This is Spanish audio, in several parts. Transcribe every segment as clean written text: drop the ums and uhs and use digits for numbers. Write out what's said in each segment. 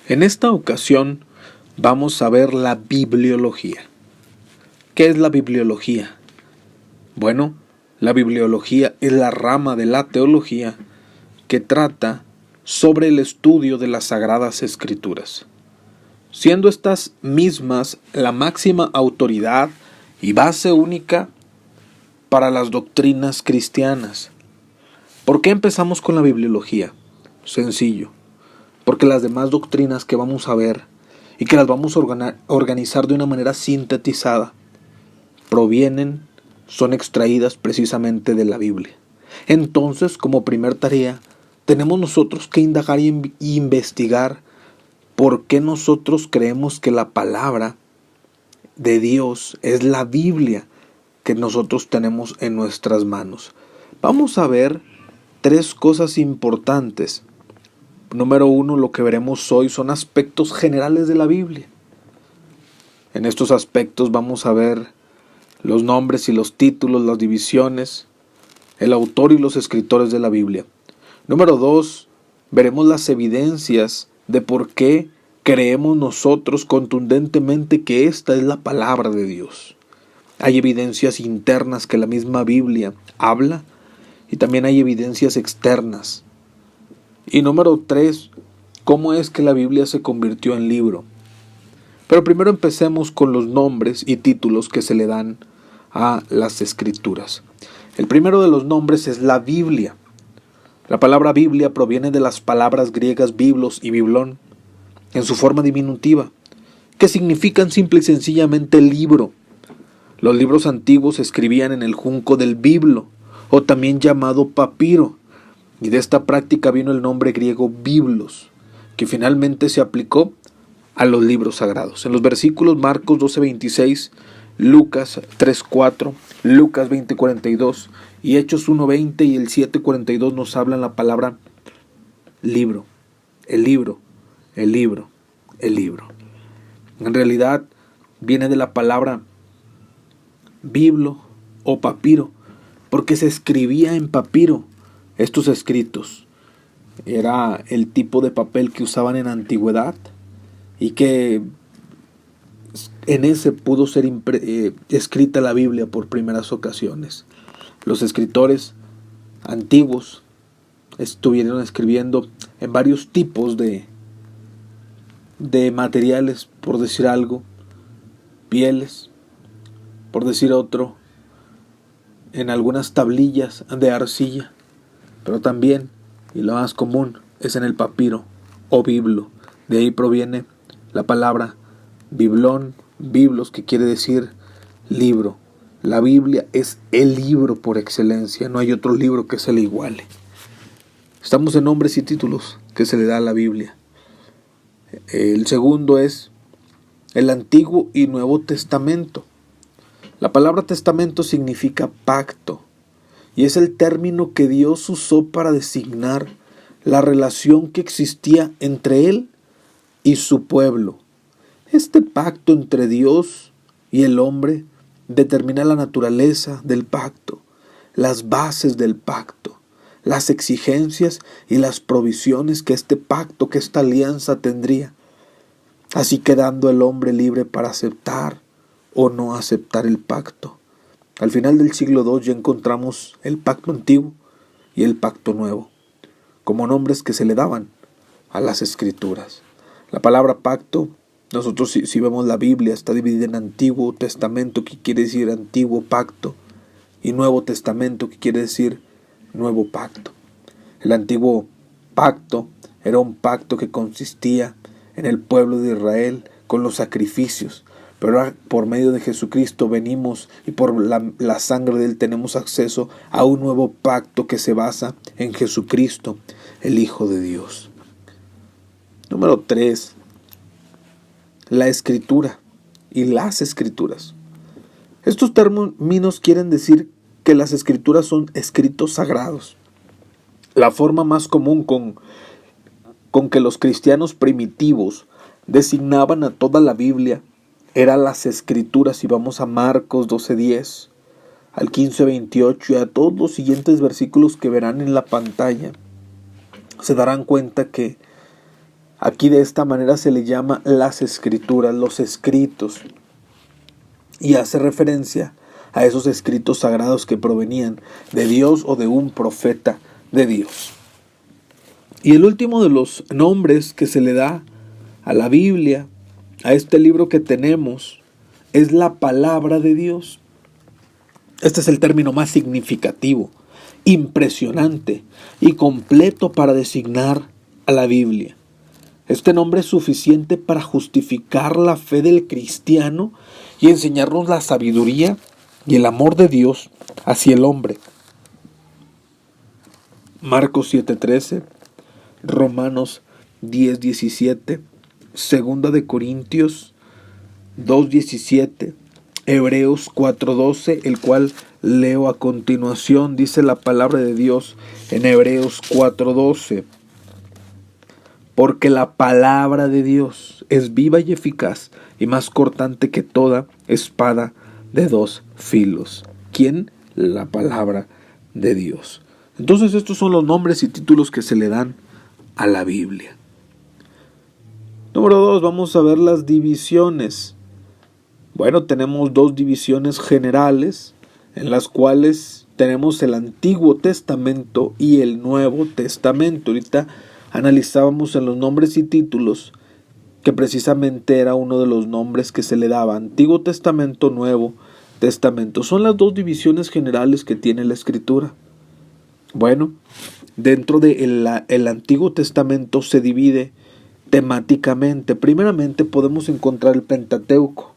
En esta ocasión vamos a ver la bibliología. ¿Qué es la bibliología? Bueno, la bibliología es la rama de la teología que trata sobre el estudio de las Sagradas Escrituras, siendo estas mismas la máxima autoridad y base única para las doctrinas cristianas. ¿Por qué empezamos con la bibliología? Sencillo, porque las demás doctrinas que vamos a ver y que las vamos a organizar de una manera sintetizada son extraídas precisamente de la Biblia. Entonces, como primer tarea, tenemos nosotros que indagar y investigar por qué nosotros creemos que la palabra de Dios es la Biblia que nosotros tenemos en nuestras manos. Vamos a ver 3 cosas importantes. Número 1, lo que veremos hoy son aspectos generales de la Biblia. En estos aspectos vamos a ver los nombres y los títulos, las divisiones, el autor y los escritores de la Biblia. Número 2, veremos las evidencias de por qué creemos nosotros contundentemente que esta es la palabra de Dios. Hay evidencias internas que la misma Biblia habla y también hay evidencias externas. Y número 3, ¿cómo es que la Biblia se convirtió en libro? Pero primero empecemos con los nombres y títulos que se le dan a las Escrituras. El primero de los nombres es la Biblia. La palabra Biblia proviene de las palabras griegas biblos y biblón, en su forma diminutiva, que significan simple y sencillamente libro. Los libros antiguos se escribían en el junco del biblo, o también llamado papiro, y de esta práctica vino el nombre griego biblos, que finalmente se aplicó a los libros sagrados. En los versículos Marcos 12:26, Lucas 3:4, Lucas 20:42 y Hechos 1:20 y el 7:42 nos hablan la palabra libro, el libro, el libro, el libro. En realidad viene de la palabra biblo o papiro, porque se escribía en papiro estos escritos. Era el tipo de papel que usaban en antigüedad y que en ese pudo ser escrita la Biblia por primeras ocasiones. Los escritores antiguos estuvieron escribiendo en varios tipos de materiales, por decir algo, pieles, por decir otro, en algunas tablillas de arcilla, pero también, y lo más común, es en el papiro o biblo. De ahí proviene la palabra biblón, biblos, que quiere decir libro. La Biblia es el libro por excelencia, no hay otro libro que se le iguale. Estamos en nombres y títulos que se le da a la Biblia. El segundo es el Antiguo y Nuevo Testamento. La palabra testamento significa pacto y es el término que Dios usó para designar la relación que existía entre Él y su pueblo. Este pacto entre Dios y el hombre determina la naturaleza del pacto, las bases del pacto, las exigencias y las provisiones que este pacto, que esta alianza tendría, así quedando el hombre libre para aceptar o no aceptar el pacto. Al final del siglo II ya encontramos el pacto antiguo y el pacto nuevo, como nombres que se le daban a las escrituras. La palabra pacto, nosotros si vemos la Biblia, está dividida en Antiguo Testamento, que quiere decir Antiguo Pacto, y Nuevo Testamento, que quiere decir Nuevo Pacto. El Antiguo Pacto era un pacto que consistía en el pueblo de Israel con los sacrificios, pero por medio de Jesucristo venimos y por la sangre de Él tenemos acceso a un nuevo pacto que se basa en Jesucristo, el Hijo de Dios. Número 3. La Escritura y las Escrituras. Estos términos quieren decir que las Escrituras son escritos sagrados. La forma más común con que los cristianos primitivos designaban a toda la Biblia era las Escrituras. Y vamos a Marcos 12:10 al 15:28 y a todos los siguientes versículos que verán en la pantalla, se darán cuenta que Aquí de esta manera se le llama las escrituras, los escritos, y hace referencia a esos escritos sagrados que provenían de Dios o de un profeta de Dios. Y el último de los nombres que se le da a la Biblia, a este libro que tenemos, es la palabra de Dios. Este es el término más significativo, impresionante y completo para designar a la Biblia. Este nombre es suficiente para justificar la fe del cristiano y enseñarnos la sabiduría y el amor de Dios hacia el hombre. Marcos 7:13, Romanos 10:17, Segunda de Corintios 2:17, Hebreos 4:12, el cual leo a continuación. Dice la palabra de Dios en Hebreos 4:12: porque la palabra de Dios es viva y eficaz y más cortante que toda espada de dos filos. ¿Quién? La palabra de Dios. Entonces estos son los nombres y títulos que se le dan a la Biblia. Número 2, vamos a ver las divisiones. Bueno, tenemos dos divisiones generales en las cuales tenemos el Antiguo Testamento y el Nuevo Testamento. Ahorita analizábamos en los nombres y títulos que precisamente era uno de los nombres que se le daba: Antiguo Testamento, Nuevo Testamento. Son las dos divisiones generales que tiene la Escritura. Bueno, dentro del Antiguo Testamento se divide temáticamente. Primeramente podemos encontrar el Pentateuco.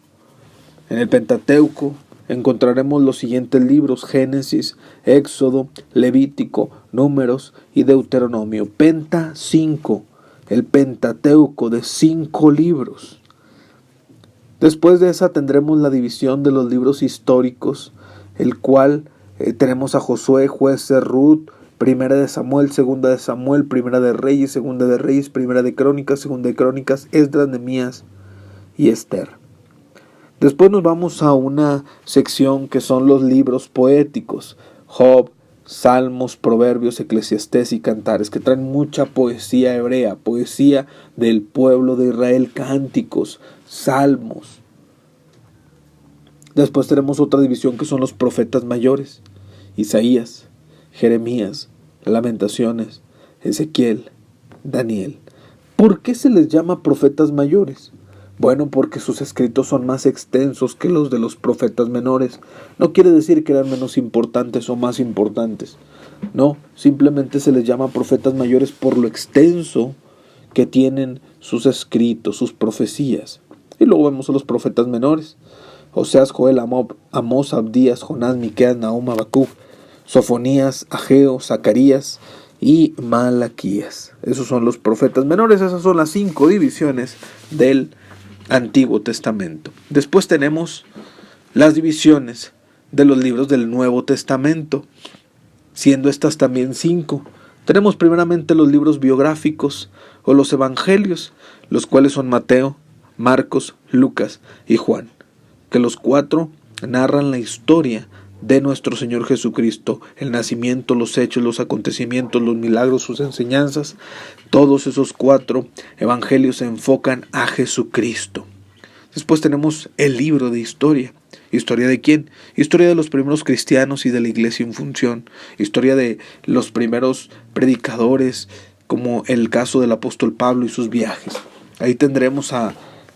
En el Pentateuco encontraremos los siguientes libros: Génesis, Éxodo, Levítico, Números y Deuteronomio. Penta 5, el Pentateuco de 5 libros. Después de esa tendremos la división de los libros históricos, el cual tenemos a Josué, Jueces, Ruth, Primera de Samuel, Segunda de Samuel, Primera de Reyes, Segunda de Reyes, Primera de Crónicas, Segunda de Crónicas, Esdras, Nehemías y Esther. Después nos vamos a una sección que son los libros poéticos: Job, Salmos, Proverbios, Eclesiastés y Cantares, que traen mucha poesía hebrea, poesía del pueblo de Israel, cánticos, salmos. Después tenemos otra división que son los profetas mayores: Isaías, Jeremías, Lamentaciones, Ezequiel, Daniel. ¿Por qué se les llama profetas mayores? Bueno, porque sus escritos son más extensos que los de los profetas menores. No quiere decir que eran menos importantes o más importantes. No, simplemente se les llama profetas mayores por lo extenso que tienen sus escritos, sus profecías. Y luego vemos a los profetas menores: Oseas, Joel, Amós, Abdías, Jonás, Miqueas, Nahum, Habacuc, Sofonías, Ageo, Zacarías y Malaquías. Esos son los profetas menores. Esas son las 5 divisiones del Antiguo Testamento. Después tenemos las divisiones de los libros del Nuevo Testamento, siendo estas también 5. Tenemos primeramente los libros biográficos o los evangelios, los cuales son Mateo, Marcos, Lucas y Juan, que los 4 narran la historia de nuestro Señor Jesucristo: el nacimiento, los hechos, los acontecimientos, los milagros, sus enseñanzas. Todos esos 4 evangelios se enfocan a Jesucristo. Después tenemos el libro de historia. ¿Historia de quién? Historia de los primeros cristianos y de la iglesia en función. Historia de los primeros predicadores, como el caso del apóstol Pablo y sus viajes. Ahí tendremos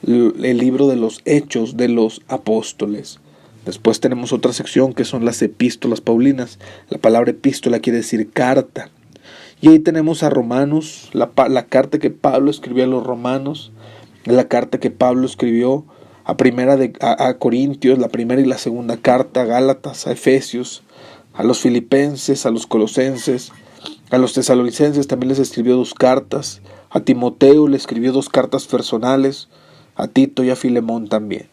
el libro de los hechos de los apóstoles. Después tenemos otra sección que son las epístolas paulinas. La palabra epístola quiere decir carta. Y ahí tenemos a Romanos, la carta que Pablo escribió a los romanos, la carta que Pablo escribió a Corintios, la primera y la segunda carta, a Gálatas, a Efesios, a los filipenses, a los colosenses, a los tesalonicenses también les escribió 2 cartas, a Timoteo le escribió 2 cartas personales, a Tito y a Filemón también.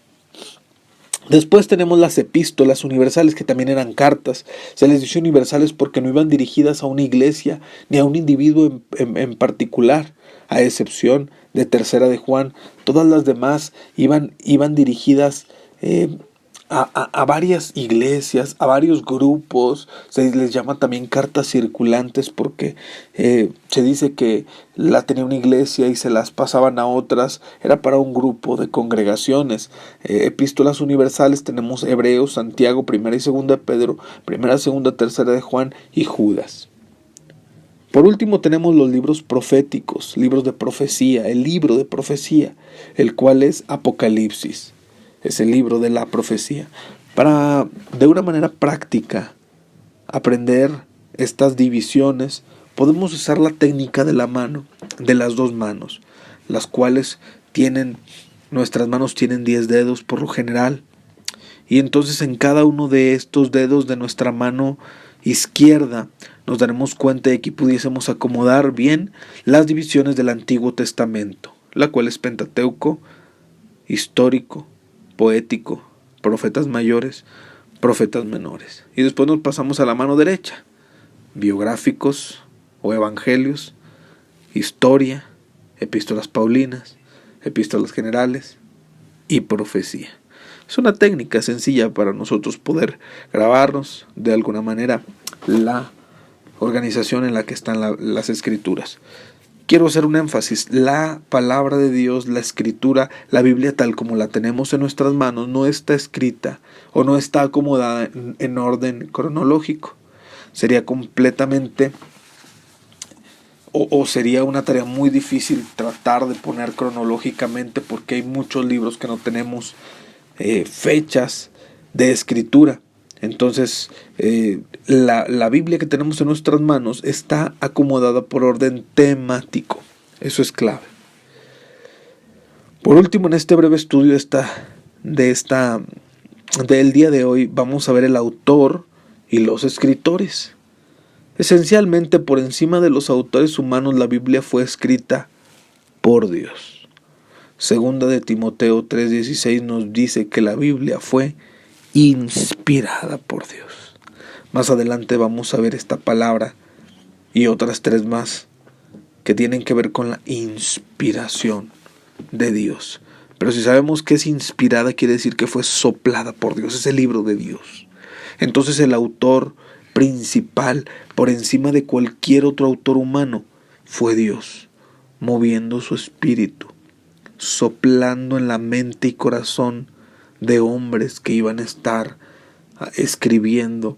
Después tenemos las epístolas universales, que también eran cartas. Se les dice universales porque no iban dirigidas a una iglesia ni a un individuo en particular, a excepción de Tercera de Juan. Todas las demás iban dirigidas a varias iglesias, a varios grupos. Se les llama también cartas circulantes porque se dice que la tenía una iglesia y se las pasaban a otras. Era para un grupo de congregaciones. Epístolas universales tenemos Hebreos, Santiago, Primera y Segunda de Pedro, Primera, Segunda, Tercera de Juan y Judas. Por último tenemos los libros proféticos, libros de profecía, el libro de profecía, el cual es Apocalipsis. Es el libro de la profecía. Para, de una manera práctica, aprender estas divisiones, podemos usar la técnica de la mano, de las dos manos, las cuales nuestras manos tienen 10 dedos por lo general. Y entonces en cada uno de estos dedos de nuestra mano izquierda nos daremos cuenta de que pudiésemos acomodar bien las divisiones del Antiguo Testamento, la cual es Pentateuco, histórico, poético, profetas mayores, profetas menores. Y después nos pasamos a la mano derecha, biográficos o evangelios, historia, epístolas paulinas, epístolas generales y profecía. Es una técnica sencilla para nosotros poder grabarnos de alguna manera la organización en la que están las escrituras. Quiero hacer un énfasis: la palabra de Dios, la escritura, la Biblia tal como la tenemos en nuestras manos, no está escrita o no está acomodada en orden cronológico. Sería completamente o sería una tarea muy difícil tratar de poner cronológicamente, porque hay muchos libros que no tenemos fechas de escritura. Entonces la Biblia que tenemos en nuestras manos está acomodada por orden temático. Eso es clave. Por último, en este breve estudio del día de hoy, vamos a ver el autor y los escritores. Esencialmente, por encima de los autores humanos, la Biblia fue escrita por Dios. Segunda de Timoteo 3:16 nos dice que la Biblia fue inspirada por Dios. Más adelante vamos a ver esta palabra y otras 3 más que tienen que ver con la inspiración de Dios. Pero si sabemos que es inspirada, quiere decir que fue soplada por Dios. Es el libro de Dios. Entonces el autor principal, por encima de cualquier otro autor humano, fue Dios, moviendo su espíritu, soplando en la mente y corazón de hombres que iban a estar escribiendo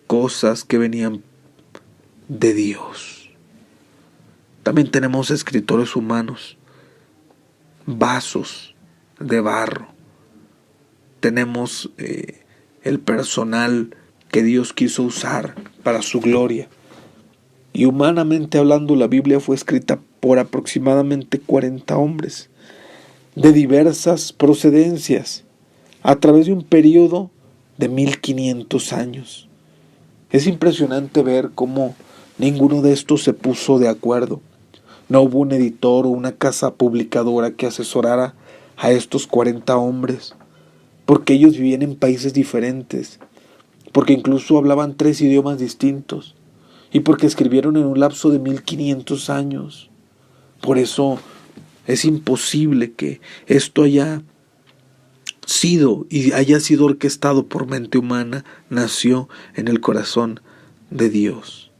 cosas que venían de Dios. También tenemos escritores humanos, vasos de barro. Tenemos el personal que Dios quiso usar para su gloria. Y humanamente hablando, la Biblia fue escrita por aproximadamente 40 hombres de diversas procedencias a través de un periodo de 1500 años. Es impresionante ver cómo ninguno de estos se puso de acuerdo. No hubo un editor o una casa publicadora que asesorara a estos 40 hombres, porque ellos vivían en países diferentes, porque incluso hablaban 3 idiomas distintos, y porque escribieron en un lapso de 1500 años. Por eso es imposible que esto haya sido orquestado por mente humana. Nació en el corazón de Dios.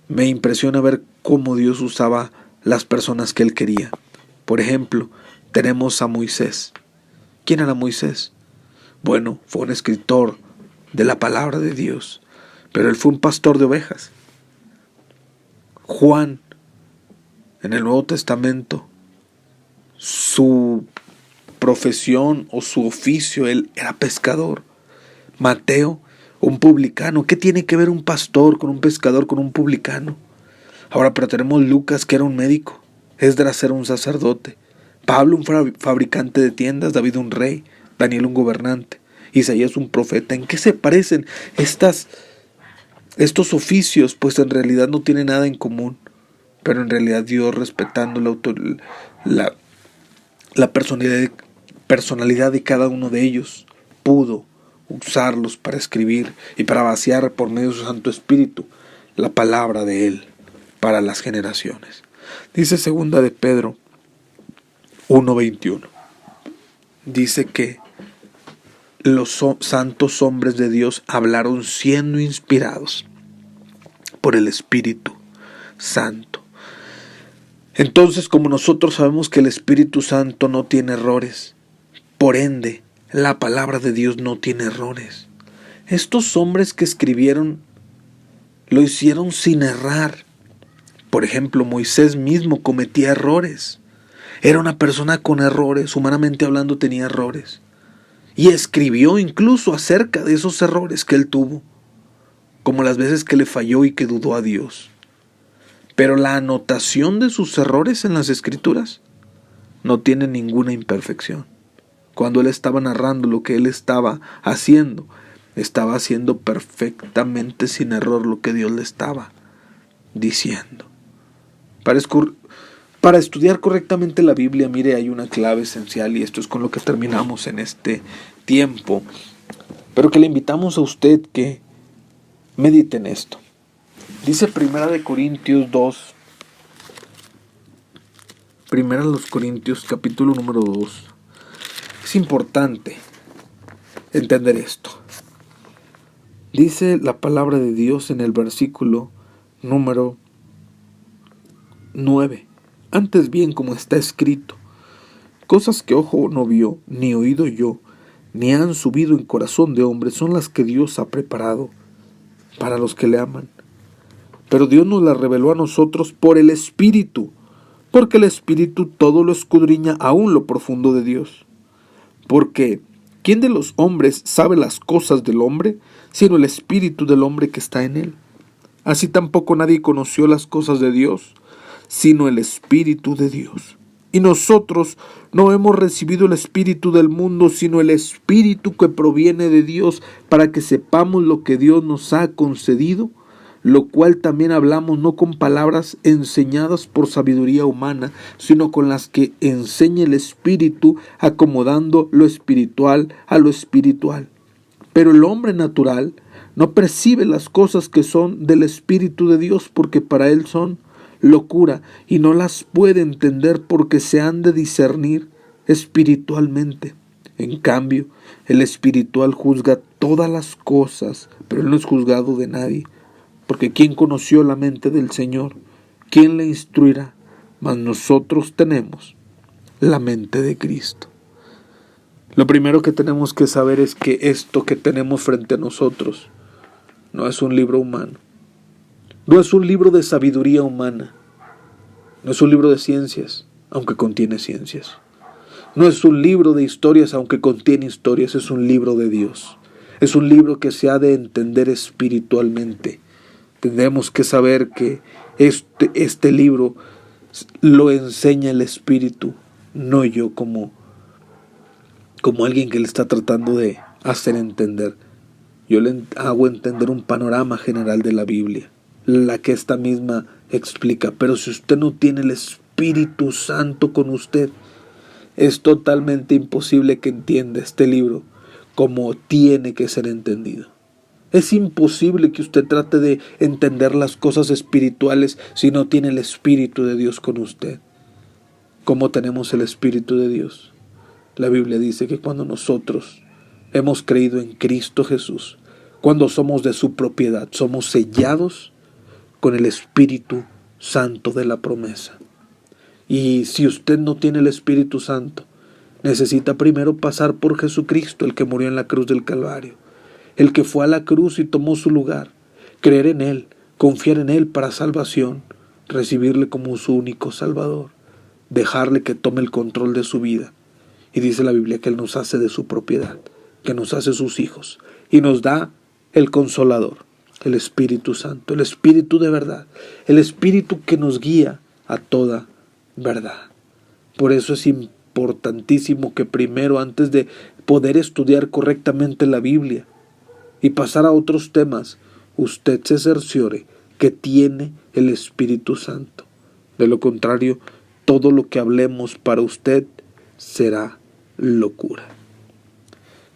Me impresiona ver cómo Dios usaba las personas que Él quería. Por ejemplo, tenemos a Moisés. ¿Quién era Moisés? Bueno, fue un escritor de la palabra de Dios, pero él fue un pastor de ovejas. Juan, en el Nuevo Testamento, su profesión o su oficio, él era pescador. Mateo, un publicano. ¿Qué tiene que ver un pastor con un pescador, con un publicano? Ahora, pero tenemos Lucas, que era un médico. Esdras era un sacerdote. Pablo, un fabricante de tiendas. David, un rey. Daniel, un gobernante. Isaías, un profeta. ¿En qué se parecen estos oficios? Pues en realidad no tienen nada en común. Pero en realidad Dios, respetando la personalidad de cada uno de ellos, pudo usarlos para escribir y para vaciar por medio de su Santo Espíritu la palabra de Él para las generaciones. Dice segunda de Pedro 1:21. Dice que los santos hombres de Dios hablaron siendo inspirados por el Espíritu Santo. Entonces, como nosotros sabemos que el Espíritu Santo no tiene errores, por ende, la palabra de Dios no tiene errores. Estos hombres que escribieron lo hicieron sin errar. Por ejemplo, Moisés mismo cometía errores. Era una persona con errores, humanamente hablando tenía errores. Y escribió incluso acerca de esos errores que él tuvo, como las veces que le falló y que dudó a Dios. Pero la anotación de sus errores en las Escrituras no tiene ninguna imperfección. Cuando él estaba narrando lo que él estaba haciendo perfectamente sin error lo que Dios le estaba diciendo. Para estudiar correctamente la Biblia, mire, hay una clave esencial, y esto es con lo que terminamos en este tiempo, pero que le invitamos a usted que medite en esto. Dice Primera de Corintios 2, Primera de los Corintios, capítulo número 2. Es importante entender esto. Dice la palabra de Dios en el versículo número 9. Antes bien, como está escrito, cosas que ojo no vio, ni oído oyó, ni han subido en corazón de hombre, son las que Dios ha preparado para los que le aman. Pero Dios nos las reveló a nosotros por el Espíritu, porque el Espíritu todo lo escudriña, aún lo profundo de Dios. Porque ¿quién de los hombres sabe las cosas del hombre, sino el Espíritu del hombre que está en él? Así tampoco nadie conoció las cosas de Dios, sino el Espíritu de Dios. Y nosotros no hemos recibido el Espíritu del mundo, sino el Espíritu que proviene de Dios, para que sepamos lo que Dios nos ha concedido, lo cual también hablamos no con palabras enseñadas por sabiduría humana, sino con las que enseña el Espíritu, acomodando lo espiritual a lo espiritual. Pero el hombre natural no percibe las cosas que son del Espíritu de Dios, porque para él son locura, y no las puede entender porque se han de discernir espiritualmente. En cambio, el espiritual juzga todas las cosas, pero él no es juzgado de nadie. Porque ¿quién conoció la mente del Señor? ¿Quién le instruirá? Mas nosotros tenemos la mente de Cristo. Lo primero que tenemos que saber es que esto que tenemos frente a nosotros no es un libro humano. No es un libro de sabiduría humana. No es un libro de ciencias, aunque contiene ciencias. No es un libro de historias, aunque contiene historias. Es un libro de Dios. Es un libro que se ha de entender espiritualmente. Tenemos que saber que este libro lo enseña el Espíritu, no yo como alguien que le está tratando de hacer entender. Yo le hago entender un panorama general de la Biblia, la que esta misma explica. Pero si usted no tiene el Espíritu Santo con usted, es totalmente imposible que entienda este libro como tiene que ser entendido. Es imposible que usted trate de entender las cosas espirituales si no tiene el Espíritu de Dios con usted. ¿Cómo tenemos el Espíritu de Dios? La Biblia dice que cuando nosotros hemos creído en Cristo Jesús, cuando somos de su propiedad, somos sellados con el Espíritu Santo de la promesa. Y si usted no tiene el Espíritu Santo, necesita primero pasar por Jesucristo, el que murió en la cruz del Calvario, el que fue a la cruz y tomó su lugar, creer en Él, confiar en Él para salvación, recibirle como su único Salvador, dejarle que tome el control de su vida. Y dice la Biblia que Él nos hace de su propiedad, que nos hace sus hijos, y nos da el Consolador, el Espíritu Santo, el Espíritu de verdad, el Espíritu que nos guía a toda verdad. Por eso es importantísimo que primero, antes de poder estudiar correctamente la Biblia y pasar a otros temas, usted se cerciore que tiene el Espíritu Santo. De lo contrario, todo lo que hablemos para usted será locura.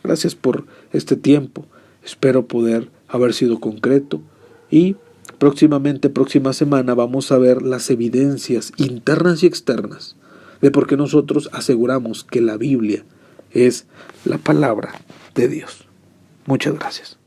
Gracias por este tiempo. Espero poder haber sido concreto y próxima semana vamos a ver las evidencias internas y externas de por qué nosotros aseguramos que la Biblia es la palabra de Dios. Muchas gracias.